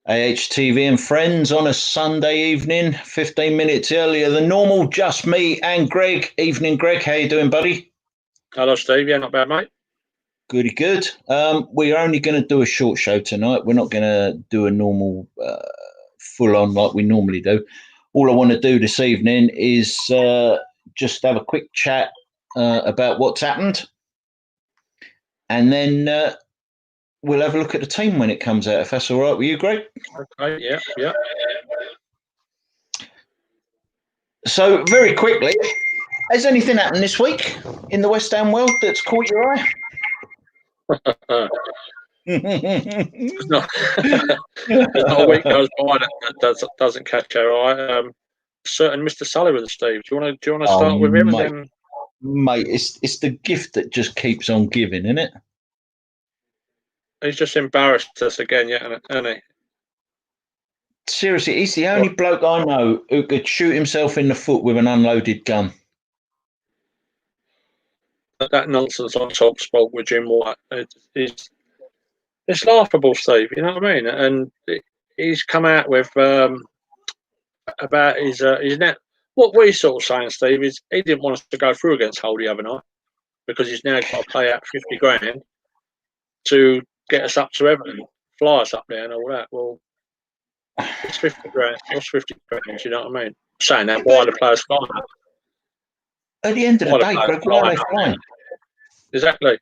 AHTV and friends on a Sunday evening, 15 minutes earlier than normal. Just me and Greg. Evening, Greg. How you doing, buddy? Hello, Steve. Yeah, not bad, mate. Goody good. We are only going to do a short show tonight. We're not going to do a normal full on like we normally do. All I want to do this evening is just have a quick chat about what's happened. And then we'll have a look at the team when it comes out, if that's all right with you, Greg. Okay, yeah. So, very quickly, has anything happened this week in the West Ham world that's caught your eye? There's not a week goes by that doesn't catch our eye. Certain Mr. Sullivan, Steve. Do you want to start with him? Mate, it's the gift that just keeps on giving, isn't it? He's just embarrassed us again, isn't he? Seriously, he's the only bloke I know who could shoot himself in the foot with an unloaded gun. That nonsense on Top Sport with Jim White, it's laughable, Steve. You know what I mean? And he's come out with about his net. What we're sort of saying, Steve, is he didn't want us to go through against Hull the other night because he's now got to pay out 50 grand to get us up to Everton, fly us up there and all that. Well, it's 50 grand. What's 50 grand? You know what I mean? Saying that, why the players flying? At the end of the day, Greg, why are they flying? Exactly.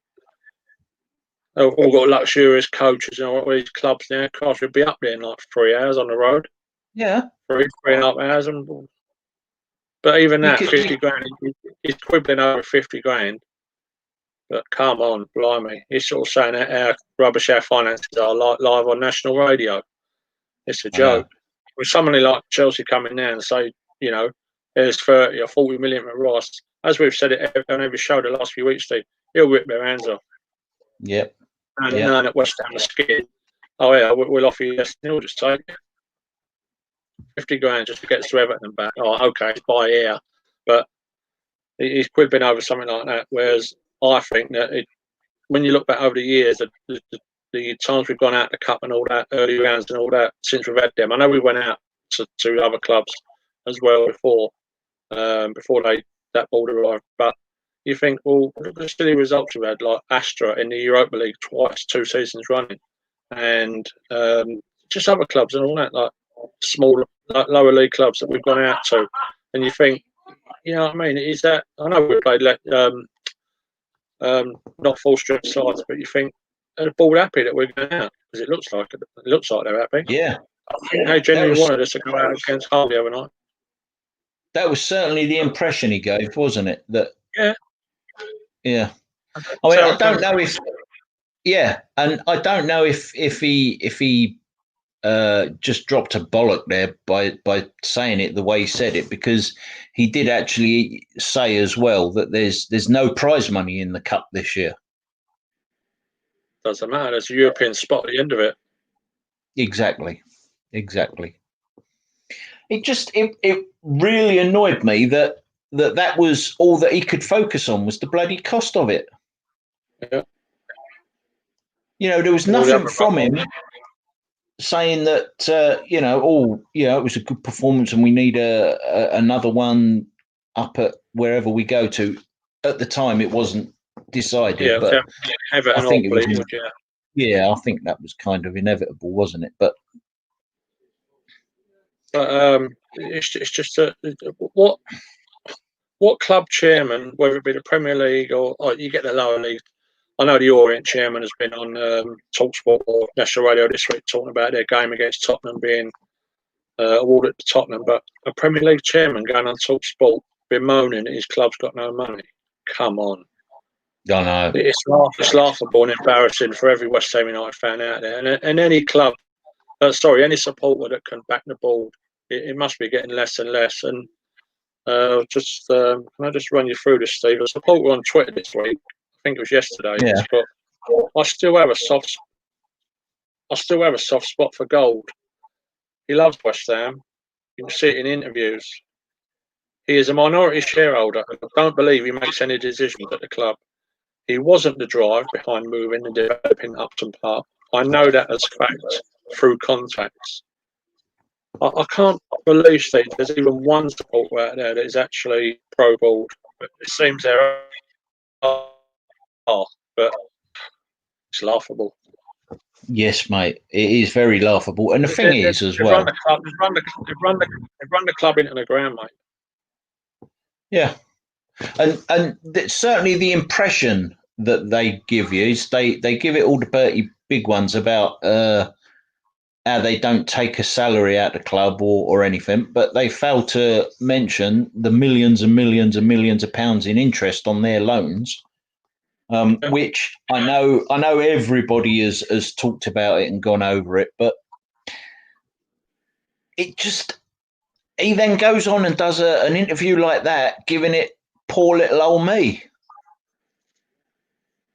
They've all got luxurious coaches and all these clubs now. Gosh, we'd be up there in like 3 hours on the road. Yeah. 3.5 hours. But even that, 50 grand, he's quibbling over 50 grand. But come on, blimey. He's sort of saying that how rubbish our finances are live on national radio. It's a joke. With somebody like Chelsea coming now and say, you know, there's 30 or 40 million for Ross, as we've said it on every show the last few weeks, Steve, he'll rip their hands off. Yep. And at West Ham, the skin. Oh, yeah, we'll offer you this. He'll just take it. 50 grand just to get us to Everton and back. Oh, okay, buy here. But he's quibbling over something like that. Whereas I think that when you look back over the years, the times we've gone out the cup and all that, early rounds and all that, since we've had them, I know we went out to other clubs as well before that ball arrived. But you think, well, look at the silly results we've had, like Astra in the Europa League twice, 2 seasons running, and just other clubs and all that, like smaller, like lower league clubs that we've gone out to. And you think, you know what I mean? Is that, I know we played not full strength sides, but you think they're ball happy that we're going out because it looks like they're happy. Yeah, I think they genuinely wanted us to go out against Hull the other night. That was certainly the impression he gave, wasn't it? That yeah. I mean, I don't know if and I don't know if he just dropped a bollock there by saying it the way he said it, because he did actually say as well that there's no prize money in the cup this year. Doesn't matter. There's a European spot at the end of it. Exactly. It really annoyed me that was all that he could focus on, was the bloody cost of it. Yeah. You know, there was nothing from him saying that it was a good performance and we need another one up at wherever we go to. At the time, it wasn't decided, but I think it was. I think that was kind of inevitable, wasn't it? But it's just what club chairman, whether it be the Premier League or you get the lower league. I know the Orient chairman has been on TalkSport or National Radio this week talking about their game against Tottenham being awarded to Tottenham, but a Premier League chairman going on TalkSport bemoaning that his club's got no money. Come on. I know. It's laughable and embarrassing for every West Ham United fan out there. And any club, any supporter that can back the ball, it must be getting less and less. And can I just run you through this, Steve? A supporter on Twitter this week, I think it was yesterday, but I still have a soft spot for Gold. He loves West Ham. You can see it in interviews. He is a minority shareholder and I don't believe he makes any decisions at the club. He wasn't the drive behind moving and developing Upton Park. I know that as fact. through contacts. I can't believe, Steve, there's even one supporter out there that is actually pro-board. It seems there are, but it's laughable. Yes, mate, it is very laughable. And the thing is, as well, they've run the club into the ground, mate. Yeah, and certainly the impression that they give you is they give it all the Bertie big ones about how they don't take a salary out of the club or anything, but they fail to mention the millions and millions and millions of pounds in interest on their loans, which I know everybody has talked about it and gone over it, but it just, he then goes on and does an interview like that, giving it poor little old me.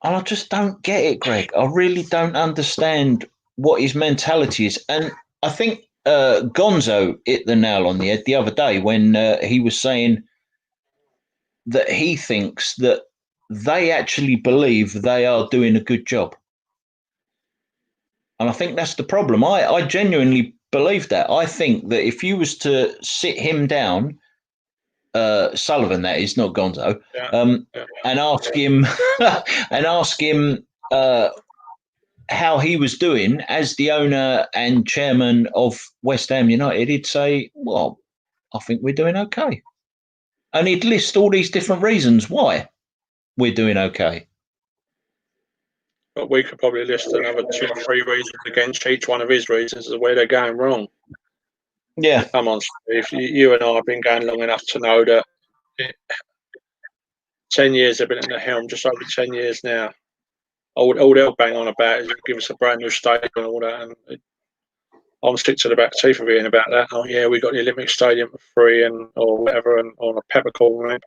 And I just don't get it, Greg. I really don't understand what his mentality is. And I think Gonzo hit the nail on the head the other day when he was saying that he thinks that they actually believe they are doing a good job. And I think that's the problem. I genuinely believe that. I think that if you was to sit him down, Sullivan, that is, not Gonzo, and ask him how he was doing as the owner and chairman of West Ham United, he'd say, well, I think we're doing okay. And he'd list all these different reasons why we're doing okay. But we could probably list another 2 or 3 reasons against each one of his reasons as where they're going wrong. Yeah. Come on, Steve. You and I have been going long enough to know that 10 years they've been at the helm, just over 10 years now. All they'll bang on about is give us a brand new stadium and all that. And I'm sick to the back teeth of hearing about that. Oh, yeah, we got the Olympic Stadium for free or whatever, and on a peppercorn. Right?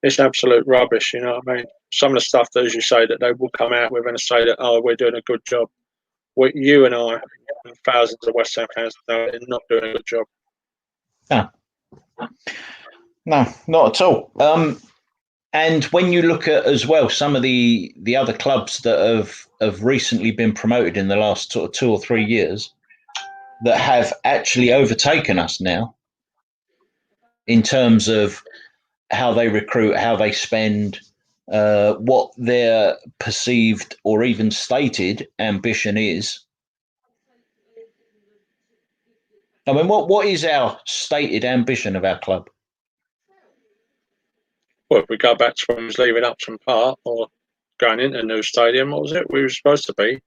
It's absolute rubbish, you know what I mean? Some of the stuff that, as you say, that they will come out with and say that, oh, we're doing a good job. You and I and thousands of West Ham fans know they're not doing a good job. No, not at all. And when you look at as well some of the other clubs that have recently been promoted in the last sort of 2 or 3 years that have actually overtaken us now in terms of how they recruit, how they spend, what their perceived or even stated ambition is. I mean, what is our stated ambition of our club? Well, if we go back to when we was leaving Upton Park or going into a new stadium, what was it? We were supposed to be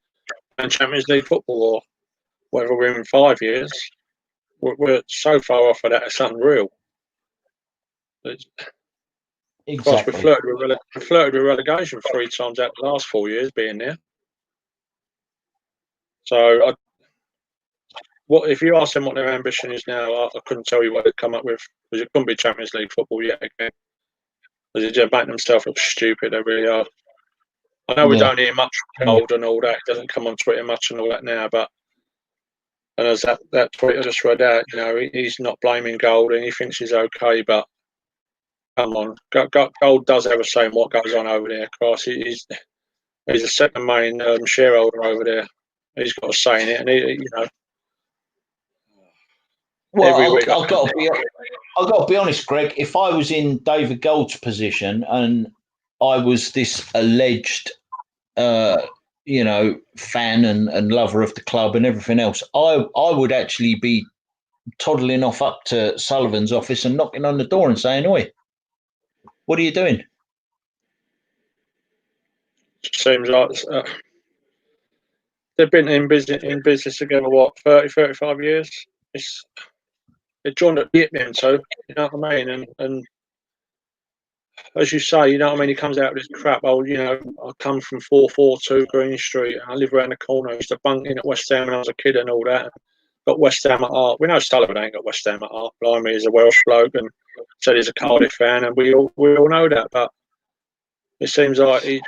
and Champions League football or whatever we're in 5 years. We're so far off of that, it's unreal. Exactly. Of course, we flirted with relegation 3 times out the last 4 years being there. So, what if you ask them what their ambition is now? I couldn't tell you what they'd come up with because it couldn't be Champions League football yet again. Because they're making themselves look stupid. They really are. I know we don't hear much from Gold and all that. It doesn't come on Twitter much and all that now, but and as that tweet I just read out, you know, he's not blaming Gold and he thinks he's okay, but come on, Gold does have a say in what goes on over there. Of course, he's a second main shareholder over there. He's got a say in it, and you know. Well, I've got to be honest, Greg. If I was in David Gold's position and I was this alleged, you know, fan and lover of the club and everything else, I would actually be toddling off up to Sullivan's office and knocking on the door and saying, "Oi, what are you doing?" Seems like they've been in business together, what, 30, 35 years? They're joined at the hip, so you know what I mean? And as you say, you know what I mean, he comes out with this crap, oh, you know, I come from 442 Green Street and I live around the corner. I used to bunk in at West Ham when I was a kid and all that. Got West Ham at heart. We know Sullivan ain't got West Ham at heart. Blimey, he's a Welsh bloke and said he's a Cardiff fan, and we all know that, but it seems like he's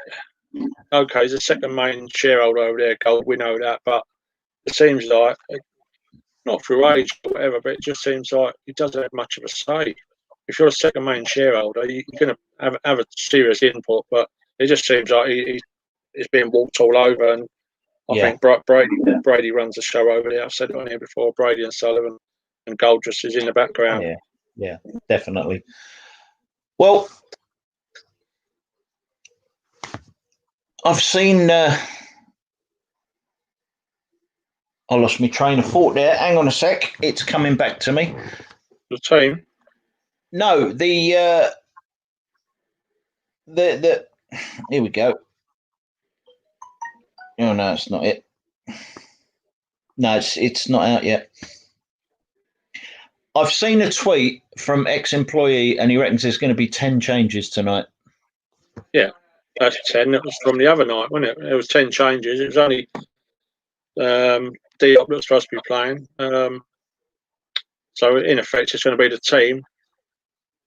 a second main shareholder over there, Gold, we know that, but it seems like, not through age or whatever, but it just seems like he doesn't have much of a say. If you're a second main shareholder, you're going to have a serious input, but it just seems like he's being walked all over, and I think Brady runs the show over there. I've said it on here before. Brady and Sullivan, and Goldress is in the background. Yeah, definitely. Well, I've seen. I lost my train of thought there. Hang on a sec. It's coming back to me. The team? No, the. Here we go. Oh no, it's not it. No, it's not out yet. I've seen a tweet from ex-employee, and he reckons there's going to be 10 changes tonight. Yeah, that's 10. It was from the other night, wasn't it? It was 10 changes. It was only Diop that was supposed to be playing. So in effect, it's going to be the team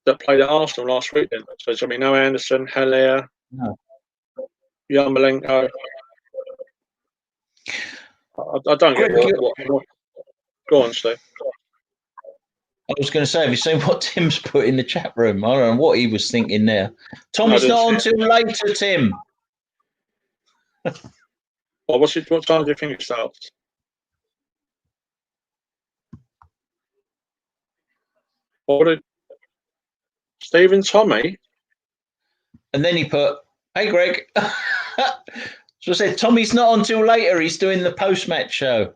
that played at Arsenal last week. Then, so it's going to be no Anderson, Haller, Yarmolenko. I don't get what. Go on, Steve. I was going to say, have you seen what Tim's put in the chat room? I don't know what he was thinking there. Tommy's not on till later, Tim. Well, what time do you think it starts? What did Steve and Tommy? And then he put, "Hey, Greg." So I said, Tommy's not on till later. He's doing the post-match show.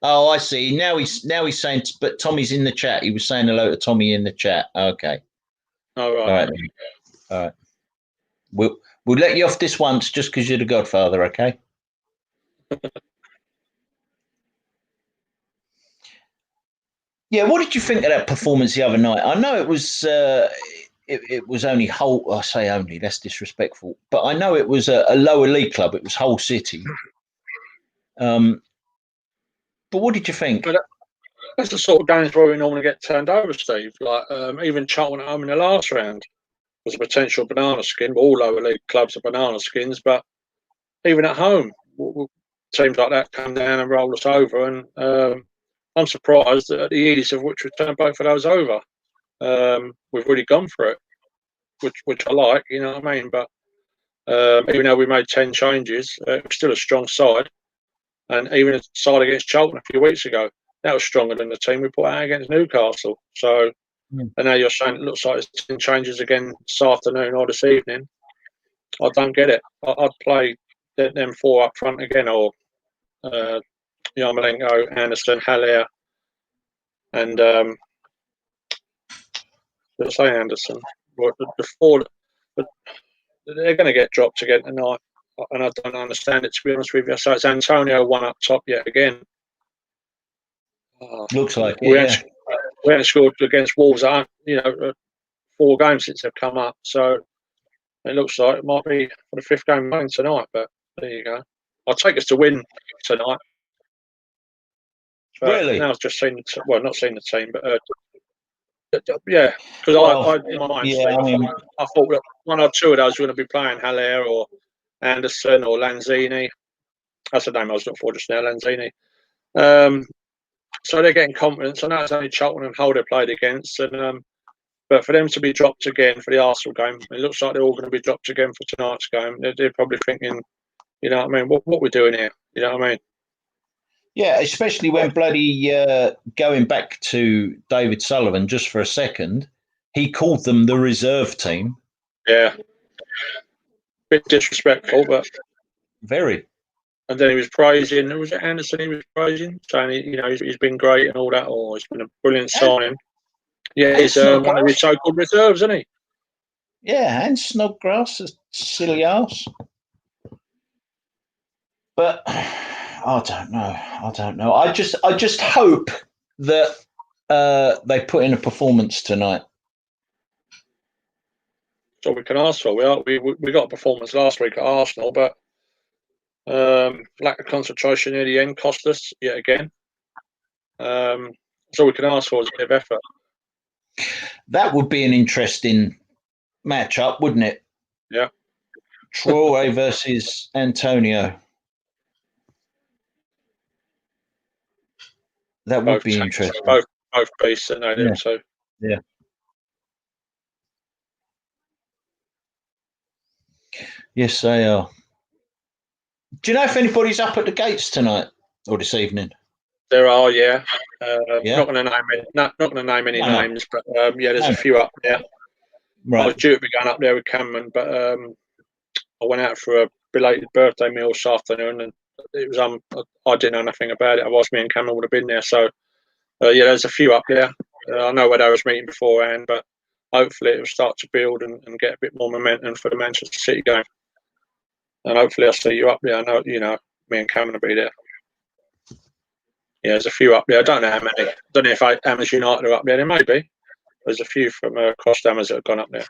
Oh, I see. Now he's saying, but Tommy's in the chat. He was saying hello to Tommy in the chat. Okay. All right. All right. All right. We'll let you off this once just because you're the Godfather, okay? Yeah. What did you think of that performance the other night? I know it was it was only Hull. I say only. That's disrespectful. But I know it was a lower league club. It was Hull City. But what did you think? That's the sort of games where we normally get turned over, Steve. Like even Charlton at home in the last round was a potential banana skin. All lower league clubs are banana skins, but even at home, teams like that come down and roll us over. And I'm surprised that at the ease of which we turned both of those over. We've really gone for it, which I like. You know what I mean? But even though we made 10 changes, it was still a strong side. And even a side against Charlton a few weeks ago, that was stronger than the team we put out against Newcastle. So, and now you're saying it looks like it's 10 changes again this afternoon or this evening. I don't get it. I'd play them 4 up front again, or Yarmolenko, Anderson, Haller, and let's say Anderson. The 4, they're going to get dropped again tonight, and I don't understand it, to be honest with you. So it's Antonio 1 up top yet again. Looks like we haven't scored against Wolves, 4 games since they've come up. So it looks like it might be for the 5th game running tonight. But there you go. I'll take us to win tonight. But really? Now I've just seen not seen the team, but yeah, because in my mind, I thought that 1 or 2 of those were going to be playing Haller or Anderson or Lanzini. That's the name I was looking for just now, Lanzini. So they're getting confidence. I know it's only Charlton and Hull they played against, and but for them to be dropped again for the Arsenal game, it looks like they're all going to be dropped again for tonight's game. They're probably thinking, you know what I mean, what we're doing here, you know what I mean? Yeah, especially when bloody going back to David Sullivan just for a second, he called them the reserve team. Yeah, bit disrespectful, but very. And then he was praising. Was it Anderson? He was praising, saying he's been great and all that. Oh, it's been a brilliant signing. Yeah, he's one of his so-called reserves, isn't he? Yeah, and Snodgrass, a silly ass. But I don't know. I just hope that they put in a performance tonight. So we can ask for. We got a performance last week at Arsenal, but lack of concentration near the end cost us yet again. So we can ask for is a bit of effort. That would be an interesting matchup, wouldn't it? Yeah. Traore versus Antonio. That would be interesting. Both beasts, and they so yeah. Yes, they are. Do you know if anybody's up at the gates tonight or this evening? There are, yeah. Yeah. Not going to name any names, but yeah, there's a few up there. Right. I was due to be going up there with Cameron, but I went out for a belated birthday meal this afternoon, and it was I didn't know nothing about it. Otherwise, me and Cameron would have been there. So yeah, there's a few up there. I know where they was meeting beforehand, but hopefully it will start to build and get a bit more momentum for the Manchester City game. And hopefully I'll see you up there. I know, me and Cameron will be there. Yeah, there's a few up there. I don't know how many. I don't know if Hammers United are up there. There may be. There's a few from across Hammers that have gone up there.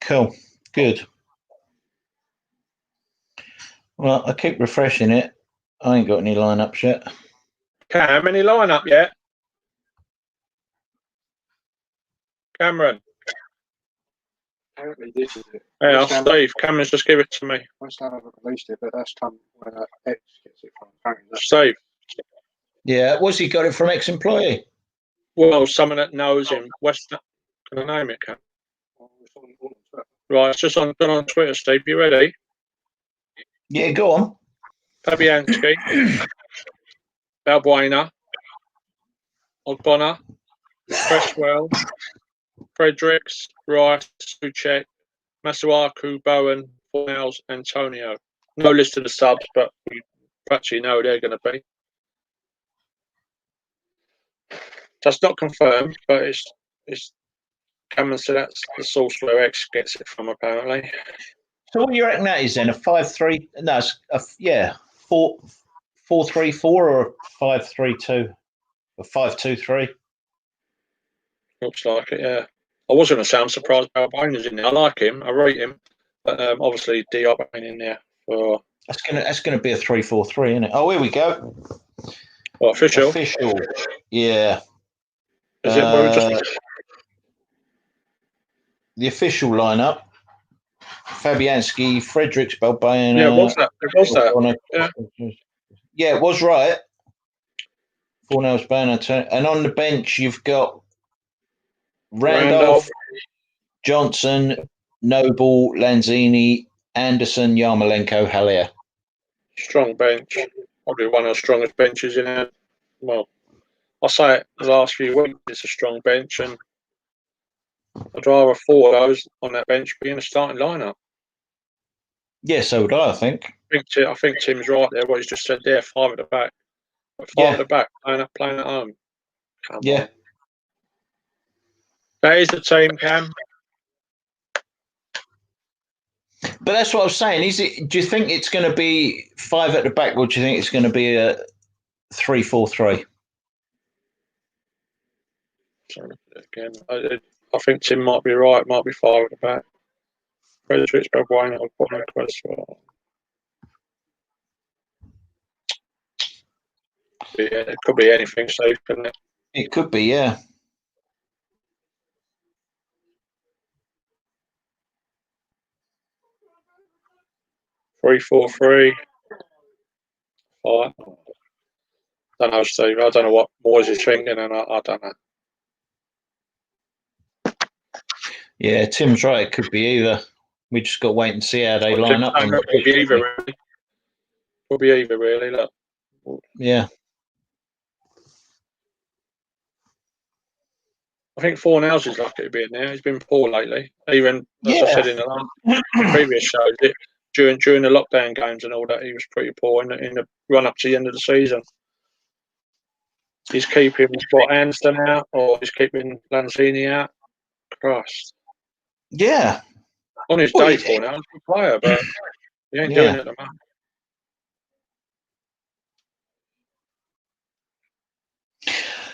Cool. Good. Well, I keep refreshing it. I ain't got any lineups yet. Cam, any lineup yet? Cameron. Apparently this is it. Yeah, Steve. Cameron's just give it to me. West Ham haven't released it, but that's come where X gets it from. Steve. Yeah, what's he got it from ex-employee? Well, someone that knows him. West Ham. Can I name it, Cam? Right, it's just on Twitter, Steve. You ready? Yeah, go on. Fabianski, Balbuena, Ogbonna, Cresswell, Fredericks, Rice, Suchek, Masuaku, Bowen, Fornells, Antonio. No list of the subs, but we actually know they're going to be. That's not confirmed, but it's Cameron said that's the source where X gets it from, apparently. So what do you reckon that is then? A 5-3? No, it's 4-4-3-4 or a 5-3-2? A 5-2-3? Looks like it, yeah. I was going to say I'm surprised Balbuena's in there. I like him. I rate him. But obviously Diop ain't in there. For... That's gonna be a 3-4-3, isn't it? Oh, here we go. What, official? Official. Yeah. Is it the official lineup? Fabianski, Fredericks, Balbuena. Yeah, it was that. Yeah, it was right. Fornells, Banner, and on the bench you've got Randolph, Johnson, Noble, Lanzini, Anderson, Yarmolenko, Haller. Strong bench. Probably one of the strongest benches in there. Well, I say it the last few weeks, it's a strong bench, and I'd rather four of those on that bench be in a starting lineup. Yeah, so would I think. I think Tim's right there, what he's just said there, five at the back. Five at the back, playing at home. Come on. That is the team, Cam. But that's what I was saying. Do you think it's going to be five at the back, or do you think it's going to be a 3-4-3? Again, I think Tim might be right. Might be five at the back. Fredericks, Balbuena, Ogbonna, Cresswell. Yeah, it could be anything safe, couldn't it? It could be, yeah. Three, 4-3. Five. Don't know, Steve. I don't know what Moyes is thinking, and I don't know. Yeah, Tim's right. It could be either. We just got to wait and see how they line up. Could be either, really. Could be either, really. Look. Yeah. I think Fornells is lucky to be in there. He's been poor lately. Even, as I said in the previous shows, during the lockdown games and all that, he was pretty poor in the run-up to the end of the season. He's keeping Anston out, or he's keeping Lanzini out. Christ. Yeah. On his day, Fornells, he's a player, but he ain't doing it at the moment.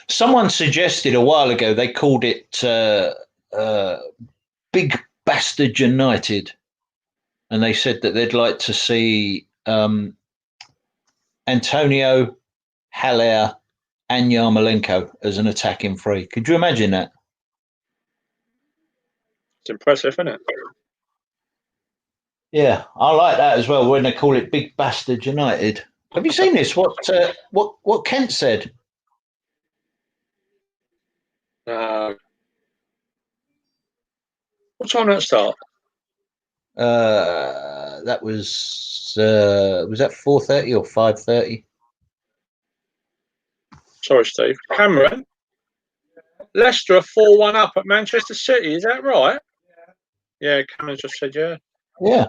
Someone suggested a while ago they called it Big Bastard United, and they said that they'd like to see Antonio, Haller, and Yarmolenko as an attacking three. Could you imagine that? It's impressive, isn't it? Yeah, I like that as well. When they call it Big Bastard United. Have you seen this? What Kent said? What time did it start? that was that 4:30 or 5:30? Sorry, Steve. Cameron, Leicester are 4-1 up at Manchester City. Is that right? Yeah, Cameron just said yeah. Yeah.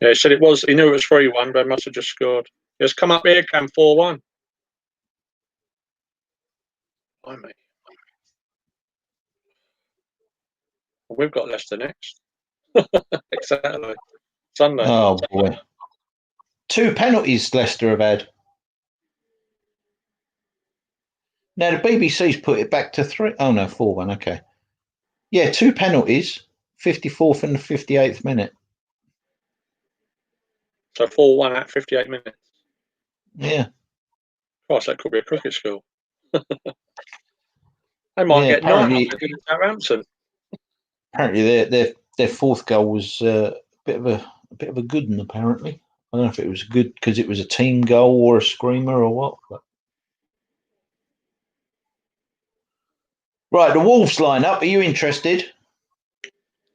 Yeah, he said it was. He knew it was 3-1, but must have just scored. He has come up here, Cam, 4-1. Hi, mate. Well, we've got Leicester next. Exactly. Sunday. Oh boy. 2 penalties Leicester have had. Now the BBC's put it back to 3. Oh no, 4-1. Okay. Yeah, 2 penalties, 54th and the 58th minute. So 4-1 at 58 minutes. Yeah. Gosh, that could be a cricket school. They might get 9 against Southampton. Apparently, their fourth goal was a bit of a good one. Apparently, I don't know if it was good because it was a team goal or a screamer or what. But. Right, the Wolves line up. Are you interested?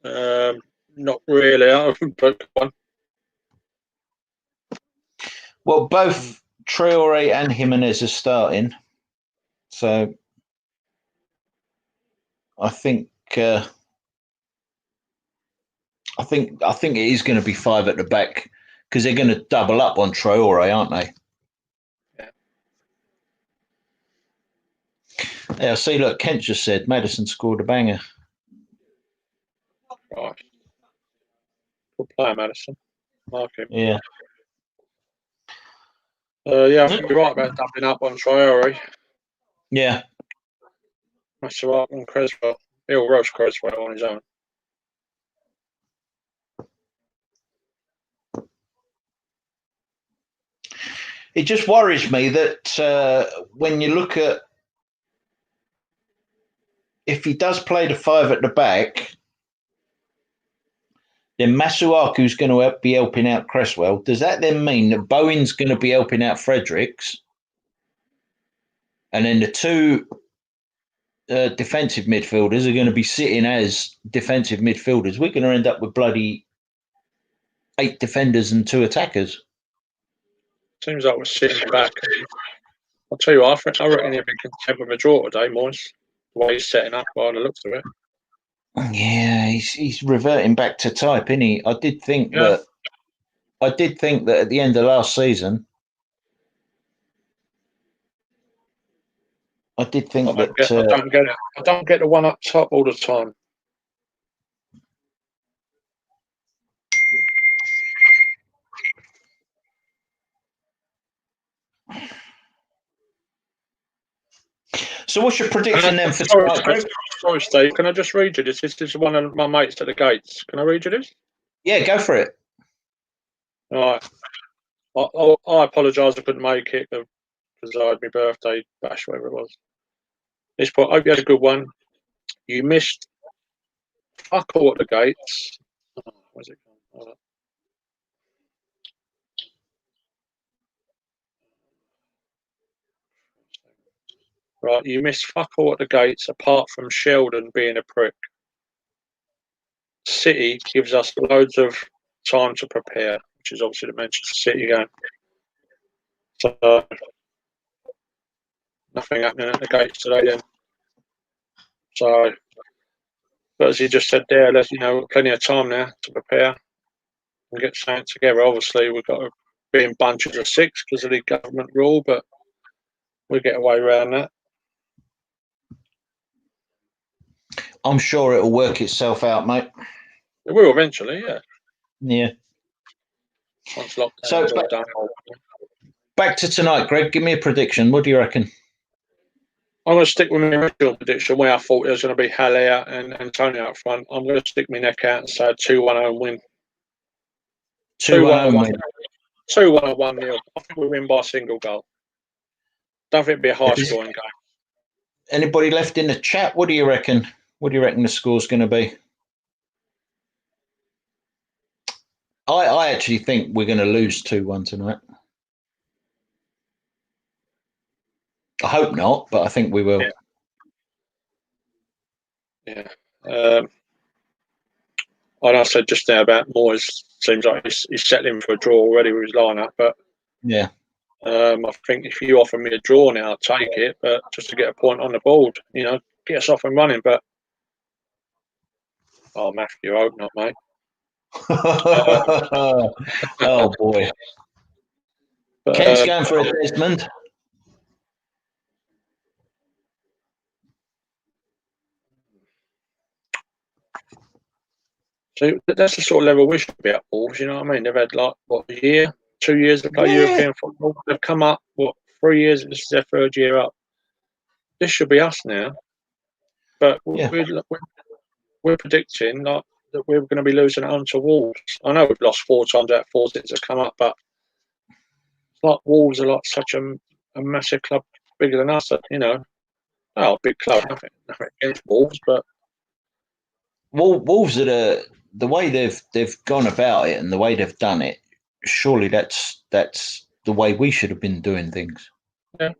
Not really. But one. Well, both Traore and Jimenez are starting, so I think it is going to be 5 at the back because they're going to double up on Traore, aren't they? Yeah, see, look, Kent just said Maddison scored a banger. Right. Good player, Maddison. Like him. Yeah. I think you're right about doubling up on Traore. Yeah. That's right on Creswell. He'll roast Creswell on his own. It just worries me that when you look at if he does play the 5 at the back, then Masuaku's going to be helping out Cresswell. Does that then mean that Bowen's going to be helping out Fredericks? And then the 2 defensive midfielders are going to be sitting as defensive midfielders. We're going to end up with bloody 8 defenders and 2 attackers. Seems like we're sitting back. I'll tell you what, I reckon he'll be content with a draw today, Moyes. The way he's setting up by the looks of it. Yeah, he's reverting back to type, isn't he? I did think that at the end of last season, I don't get it. I don't get the one up top all the time. So what's your prediction then for tonight, Greg? Sorry, Steve. Can I just read you this? This is one of my mates at the gates. Can I read you this? Yeah, go for it. All right. I apologise I couldn't make it because I had my birthday bash, whatever it was. This point, I hope you had a good one. You missed fuck all at the gates. Oh, where's it gone? Right, you missed fuck all at the gates apart from Sheldon being a prick. City gives us loads of time to prepare, which is obviously the Manchester City game. So, nothing happening at the gates today then. So, but as you just said there, there's plenty of time now to prepare and get something together. Obviously, we've got to be in bunches of 6 because of the government rule, but we'll get away around that. I'm sure it'll work itself out, mate. It will eventually, yeah. Yeah. Once lockdown's all done. Back to tonight, Greg. Give me a prediction. What do you reckon? I'm going to stick with my original prediction where I thought there was going to be Haller and Antonio up front. I'm going to stick my neck out and say a 2-1 home win. 2-1 win. 2-1 or 1-0. I think we win by a single goal. Don't think it'll be a high scoring game. Anybody left in the chat? What do you reckon? What do you reckon the score's going to be? I actually think we're going to lose 2-1 tonight. I hope not, but I think we will. Yeah. I said just now about Moyes. Seems like he's settling for a draw already with his lineup, but yeah. I think if you offer me a draw now, I'll take it, but just to get a point on the board, get us off and running. But Matthew, I hope not, mate. Oh boy. But, Kent's going for a Desmond. So that's the sort of level we should be at, Wolves. You know what I mean? They've had a year, 2 years to play European football. They've come up 3 years. This is their 3rd year up. This should be us now. But we're predicting that we're going to be losing at home to Wolves. I know we've lost 4 times out of 4 since they've come up, but it's like Wolves are such a massive club, bigger than us. Big club. Nothing against Wolves, but Wolves are the way they've gone about it and the way they've done it. Surely that's the way we should have been doing things. Yeah.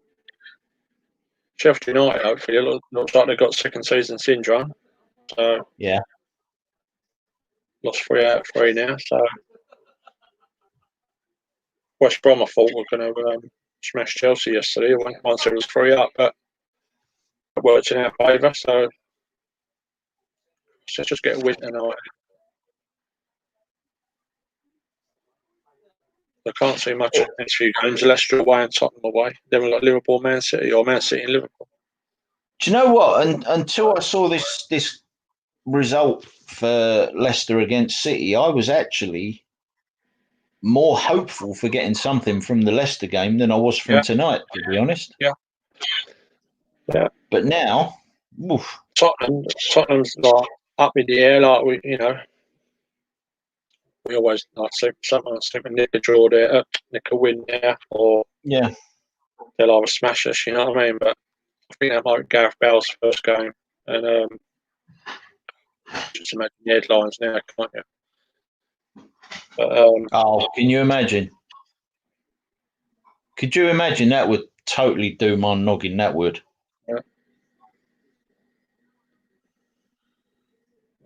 Sheffield United, hopefully, looks like they've got second season syndrome. So yeah, lost 3 out of 3 now. So West Brom, I thought were going to smash Chelsea yesterday once it was 3 up, but it worked in our favour. So let's just get a win tonight. I can't see much in the next few games. Leicester away and Tottenham away. Then we've got Liverpool, Man City, or Man City and Liverpool. Do you know what? Until I saw this result for Leicester against City, I was actually more hopeful for getting something from the Leicester game than I was from tonight, to be honest. Yeah. But now, Tottenham's up in the air, we always sometimes think nick a draw there, nick a win there, or they'll either smash us. You know what I mean? But I think that might be Gareth Bale's first game, and just imagine the headlines now, can't you? But, can you imagine? Could you imagine? That would totally do my noggin. That would. Yeah.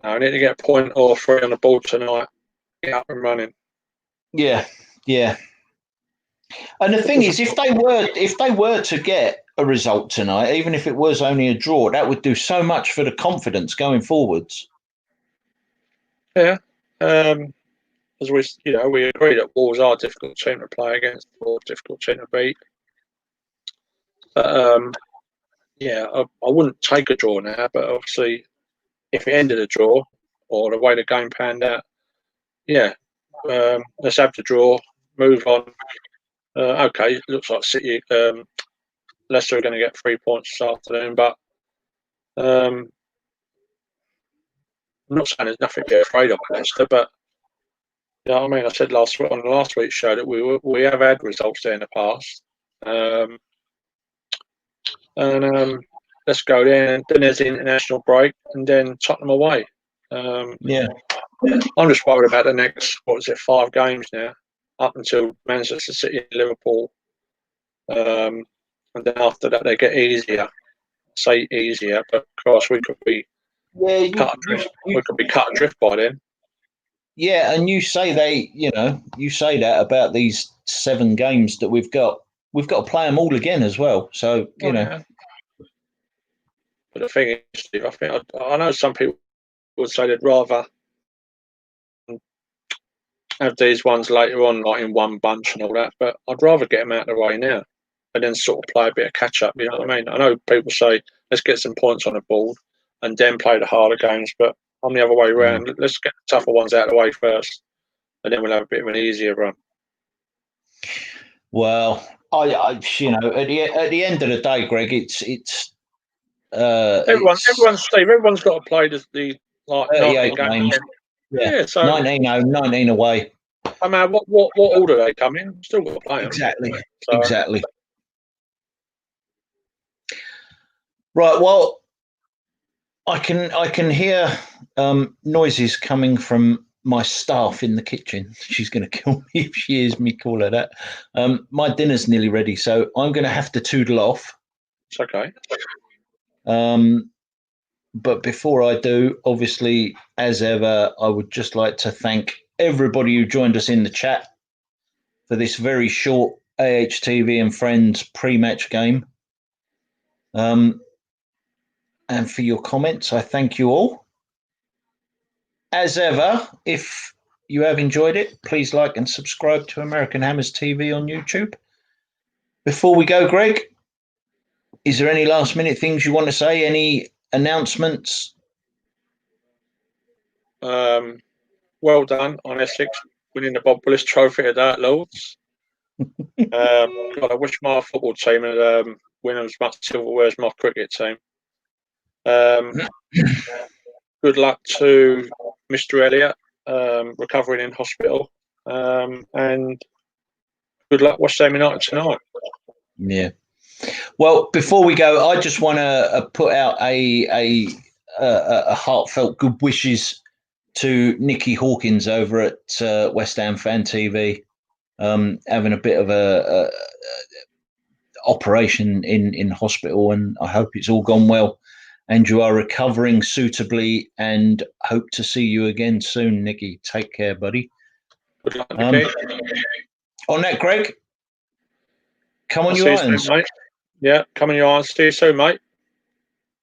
I need to get a point or 3 on the board tonight. Get up and running. Yeah. And the thing is, if they were to get a result tonight, even if it was only a draw, that would do so much for the confidence going forwards. Yeah. As we agree that Wolves are a difficult team to play against, or a difficult team to beat. But I wouldn't take a draw now. But obviously, if it ended a draw or the way the game panned out, let's have the draw, move on. Okay, it looks like City, Leicester are going to get 3 points this afternoon, but I'm not saying there's nothing to be afraid of Leicester, but you know what I mean. I said on the last week's show that we have had results there in the past, and let's go there. And then there's the international break, and then Tottenham away. I'm just worried about the next 5 games now, up until Manchester City and Liverpool, and then after that they get easier. Say easier, but of course we could be cut adrift by then. Yeah, and you say that about these 7 games that we've got. We've got to play them all again as well. So you know. Yeah. But the thing is, Steve, I know some people would say they'd rather have these ones later on, like in one bunch and all that. But I'd rather get them out of the way now, and then sort of play a bit of catch up. You know what I mean? I know people say let's get some points on the board and then play the harder games, but I'm the other way around. Let's get the tougher ones out of the way first, and then we'll have a bit of an easier run. Well, I at the end of the day, Greg, everyone's got to play the 38 games. Yeah, so 19 away. I mean, what order they come in? Still got to play them. Exactly. Right. Well, I can hear noises coming from my staff in the kitchen. She's going to kill me if she hears me call her that. My dinner's nearly ready, so I'm going to have to toodle off. It's okay. But before I do, obviously, as ever, I would just like to thank everybody who joined us in the chat for this very short AHTV and Friends pre-match game. And for your comments, I thank you all. As ever, if you have enjoyed it, please like and subscribe to American Hammers TV on YouTube. Before we go, Greg, is there any last minute things you want to say? Any announcements? Well done on Essex winning the Bob Willis Trophy at that, Lords. God, I wish my football team had win as much silverware as my cricket team. Good luck to Mr. Elliott recovering in hospital, and good luck West Ham United tonight. Yeah. Well, before we go, I just want to put out a heartfelt good wishes to Nicky Hawkins over at West Ham Fan TV, having a bit of a operation in hospital, and I hope it's all gone well and you are recovering suitably, and hope to see you again soon, Nicky. Take care, buddy. Good luck, Nicky. On that, Greg, come on your irons. Soon, mate. Yeah, come on your irons. See you soon, mate.